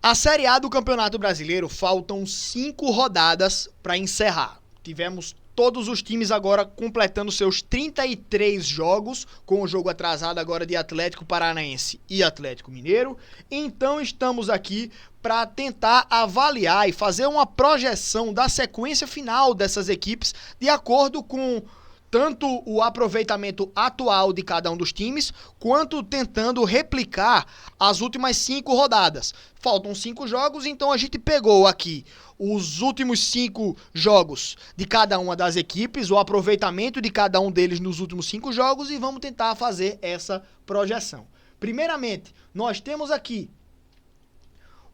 A Série A do Campeonato Brasileiro faltam 5 rodadas para encerrar. Tivemos todos os times agora completando seus 33 jogos, com o jogo atrasado agora de Atlético Paranaense e Atlético Mineiro. Então estamos aqui para tentar avaliar e fazer uma projeção da sequência final dessas equipes de acordo com tanto o aproveitamento atual de cada um dos times, quanto tentando replicar as últimas 5 rodadas. Faltam 5 jogos, então a gente pegou aqui os últimos 5 jogos de cada uma das equipes, o aproveitamento de cada um deles nos últimos 5 jogos e vamos tentar fazer essa projeção. Primeiramente, nós temos aqui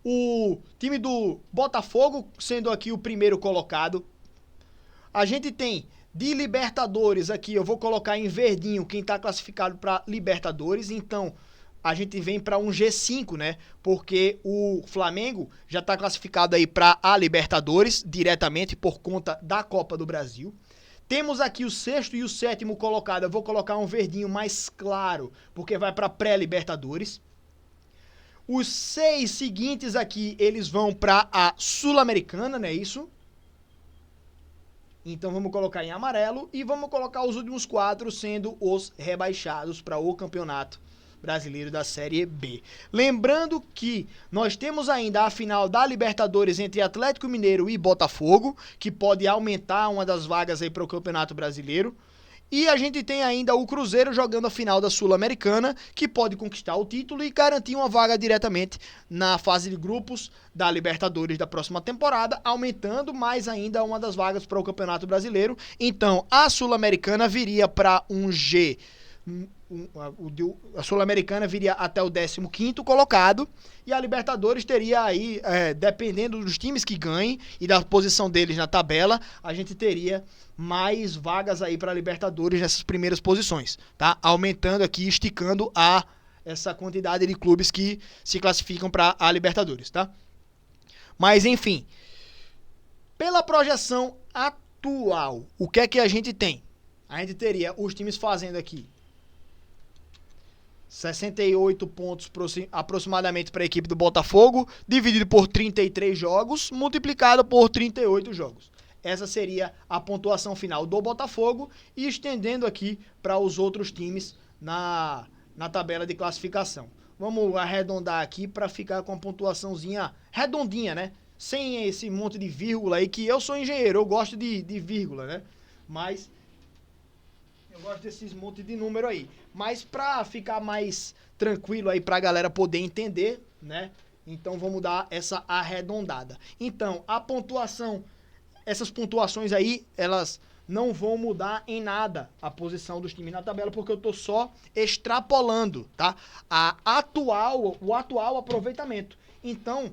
o time do Botafogo sendo aqui o primeiro colocado. A gente tem de Libertadores aqui, eu vou colocar em verdinho quem está classificado para Libertadores, então a gente vem para um G5, né? Porque o Flamengo já está classificado aí para a Libertadores diretamente por conta da Copa do Brasil. Temos aqui o sexto e o sétimo colocado, eu vou colocar um verdinho mais claro, porque vai para pré-Libertadores. Os 6 seguintes aqui, eles vão para a Sul-Americana, não é isso? Então vamos colocar em amarelo e vamos colocar os últimos 4 sendo os rebaixados para o Campeonato Brasileiro da Série B. Lembrando que nós temos ainda a final da Libertadores entre Atlético Mineiro e Botafogo, que pode aumentar uma das vagas aí para o Campeonato Brasileiro. E a gente tem ainda o Cruzeiro jogando a final da Sul-Americana, que pode conquistar o título e garantir uma vaga diretamente na fase de grupos da Libertadores da próxima temporada, aumentando mais ainda uma das vagas para o Campeonato Brasileiro. Então, a Sul-Americana viria para um G. A Sul-Americana viria até o 15º colocado e a Libertadores teria aí, dependendo dos times que ganhem e da posição deles na tabela, a gente teria mais vagas aí para a Libertadores nessas primeiras posições, tá? Aumentando aqui, esticando essa quantidade de clubes que se classificam para a Libertadores, tá? Mas enfim, pela projeção atual, o que é que a gente tem? A gente teria os times fazendo aqui 68 pontos aproximadamente para a equipe do Botafogo, dividido por 33 jogos, multiplicado por 38 jogos. Essa seria a pontuação final do Botafogo e estendendo aqui para os outros times na tabela de classificação. Vamos arredondar aqui para ficar com a pontuaçãozinha redondinha, né? Sem esse monte de vírgula aí, que eu sou engenheiro, eu gosto de vírgula, né? Mas eu gosto desses monte de número aí. Mas pra ficar mais tranquilo aí pra galera poder entender, né? Então vamos dar essa arredondada. Então, a pontuação, essas pontuações aí, elas não vão mudar em nada a posição dos times na tabela, porque eu tô só extrapolando, tá? O atual aproveitamento. Então,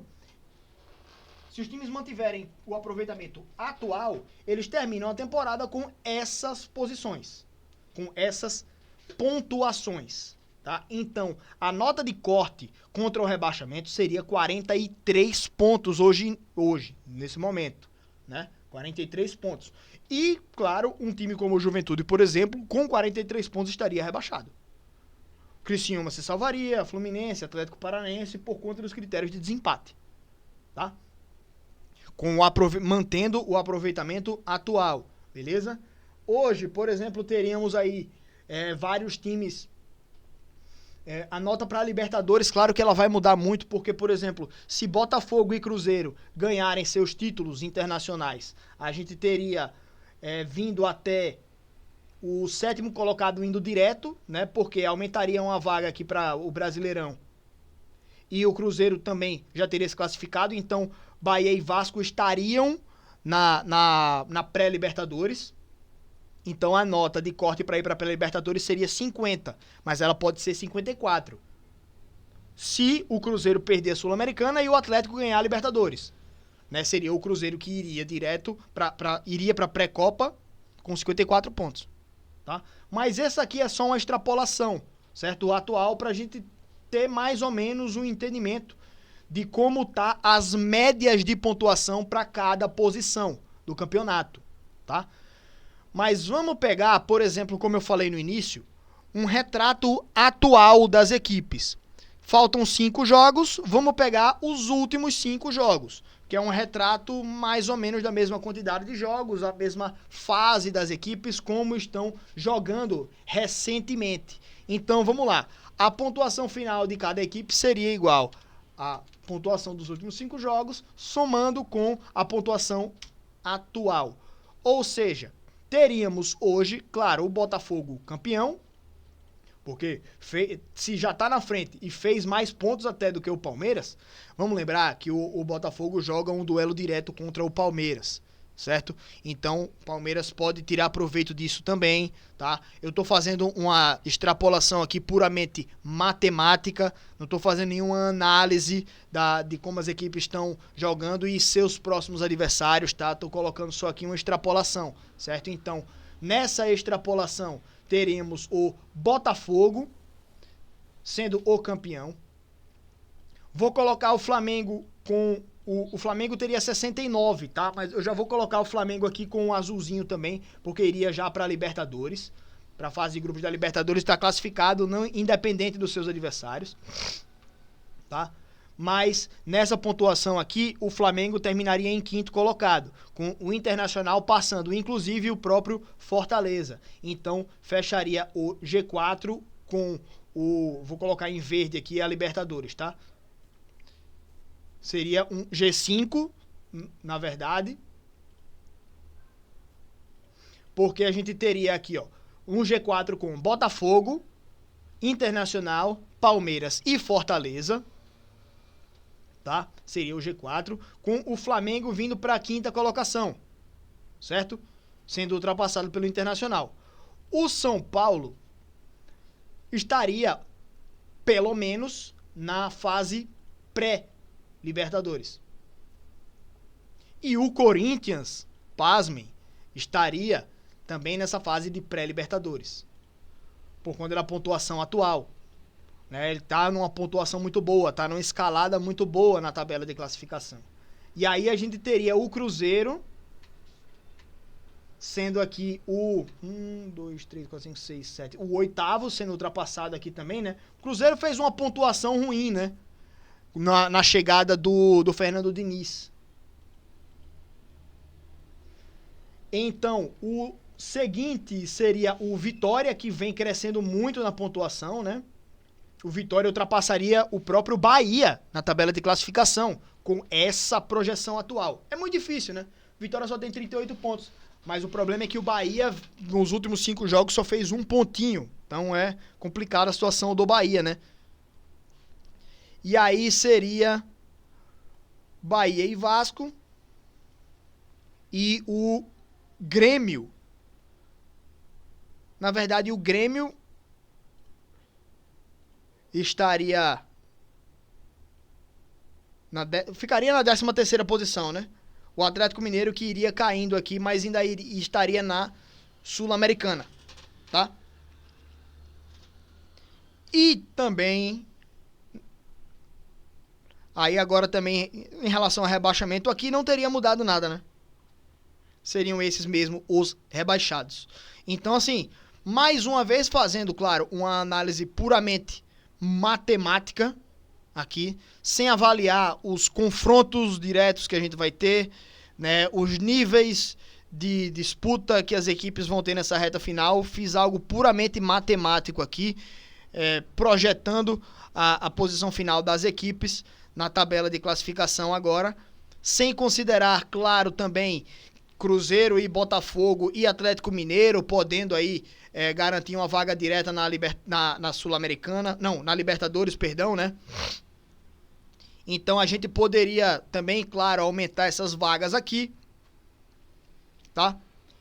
se os times mantiverem o aproveitamento atual, eles terminam a temporada com essas posições, com essas pontuações, tá? Então, a nota de corte contra o rebaixamento seria 43 pontos hoje nesse momento, né? 43 pontos. E, claro, um time como o Juventude, por exemplo, com 43 pontos estaria rebaixado. Criciúma se salvaria, Fluminense, Atlético Paranaense, por conta dos critérios de desempate, tá? Mantendo o aproveitamento atual, beleza? Hoje, por exemplo, teríamos aí vários times. A nota para a Libertadores, claro que ela vai mudar muito, porque, por exemplo, se Botafogo e Cruzeiro ganharem seus títulos internacionais, a gente teria vindo até o 7º colocado indo direto, né? Porque aumentaria uma vaga aqui para o Brasileirão. E o Cruzeiro também já teria se classificado, então Bahia e Vasco estariam na pré-Libertadores. Então a nota de corte para ir para a pré-Libertadores seria 50, mas ela pode ser 54. Se o Cruzeiro perder a Sul-Americana e o Atlético ganhar a Libertadores, né? Seria o Cruzeiro que iria direto iria para a pré-copa com 54 pontos, tá? Mas essa aqui é só uma extrapolação, certo? O atual para a gente ter mais ou menos um entendimento de como tá as médias de pontuação para cada posição do campeonato, tá? Mas vamos pegar, por exemplo, como eu falei no início, um retrato atual das equipes. Faltam 5 jogos, vamos pegar os últimos 5 jogos, que é um retrato mais ou menos da mesma quantidade de jogos, a mesma fase das equipes, como estão jogando recentemente. Então, vamos lá. A pontuação final de cada equipe seria igual à pontuação dos últimos 5 jogos, somando com a pontuação atual. Ou seja, teríamos hoje, claro, o Botafogo campeão, porque se já está na frente e fez mais pontos até do que o Palmeiras, vamos lembrar que o Botafogo joga um duelo direto contra o Palmeiras, certo? Então, o Palmeiras pode tirar proveito disso também, tá? Eu estou fazendo uma extrapolação aqui puramente matemática, não estou fazendo nenhuma análise de como as equipes estão jogando e seus próximos adversários, tá? Estou colocando só aqui uma extrapolação, certo? Então, nessa extrapolação, teremos o Botafogo sendo o campeão. Vou colocar o Flamengo com... O Flamengo teria 69, tá? Mas eu já vou colocar o Flamengo aqui com o azulzinho também, porque iria já para a Libertadores. Para a fase de grupos da Libertadores, está classificado, não, independente dos seus adversários. Tá? Mas nessa pontuação aqui, o Flamengo terminaria em quinto colocado, com o Internacional passando, inclusive o próprio Fortaleza. Então, fecharia o G4 com o... Vou colocar em verde aqui a Libertadores, tá? Seria um G5, na verdade, porque a gente teria aqui, ó, um G4 com Botafogo, Internacional, Palmeiras e Fortaleza, tá? Seria o G4, com o Flamengo vindo para a quinta colocação, certo? Sendo ultrapassado pelo Internacional. O São Paulo estaria, pelo menos, na fase pré-Libertadores. E o Corinthians, pasmem, estaria também nessa fase de pré-Libertadores, por conta da pontuação atual. Né? Ele está numa pontuação muito boa, está numa escalada muito boa na tabela de classificação. E aí a gente teria o Cruzeiro, sendo aqui o o oitavo, sendo ultrapassado aqui também, né? O Cruzeiro fez uma pontuação ruim, né? Na chegada do Fernando Diniz. Então, o seguinte seria o Vitória, que vem crescendo muito na pontuação, né? O Vitória ultrapassaria o próprio Bahia na tabela de classificação, com essa projeção atual. É muito difícil, né? Vitória só tem 38 pontos, mas o problema é que o Bahia, nos últimos 5 jogos, só fez um pontinho. Então é complicada a situação do Bahia, né? E aí seria Bahia e Vasco e o Grêmio. Na verdade, o Grêmio estaria ficaria na 13ª posição, né? O Atlético Mineiro que iria caindo aqui, mas ainda estaria na Sul-Americana, tá? E também aí agora também em relação ao rebaixamento aqui não teria mudado nada, né? Seriam esses mesmo os rebaixados. Então assim, mais uma vez fazendo, claro, uma análise puramente matemática aqui, sem avaliar os confrontos diretos que a gente vai ter, né, os níveis de disputa que as equipes vão ter nessa reta final. Fiz algo puramente matemático aqui, projetando a posição final das equipes na tabela de classificação agora, sem considerar, claro, também Cruzeiro e Botafogo e Atlético Mineiro podendo aí garantir uma vaga direta na Sul-Americana, não, na Libertadores, perdão, né? Então a gente poderia também, claro, aumentar essas vagas aqui, tá?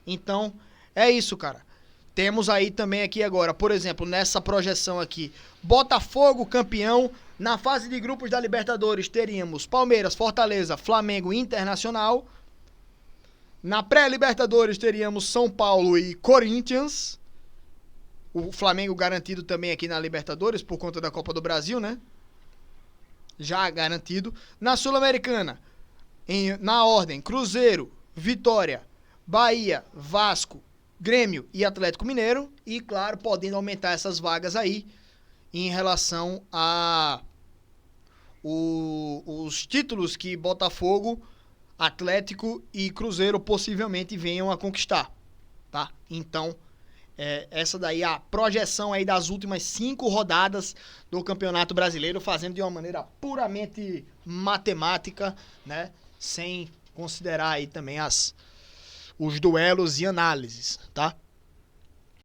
Então é isso, cara. Temos aí também aqui agora, por exemplo, nessa projeção aqui, Botafogo campeão. Na fase de grupos da Libertadores teríamos Palmeiras, Fortaleza, Flamengo e Internacional. Na pré-Libertadores teríamos São Paulo e Corinthians. O Flamengo garantido também aqui na Libertadores por conta da Copa do Brasil, né? Já garantido. Na Sul-Americana, na ordem, Cruzeiro, Vitória, Bahia, Vasco, Grêmio e Atlético Mineiro. E, claro, podendo aumentar essas vagas aí em relação a os títulos que Botafogo, Atlético e Cruzeiro possivelmente venham a conquistar, tá? Então, essa daí é a projeção aí das últimas 5 rodadas do Campeonato Brasileiro, fazendo de uma maneira puramente matemática, né? Sem considerar aí também os duelos e análises, tá?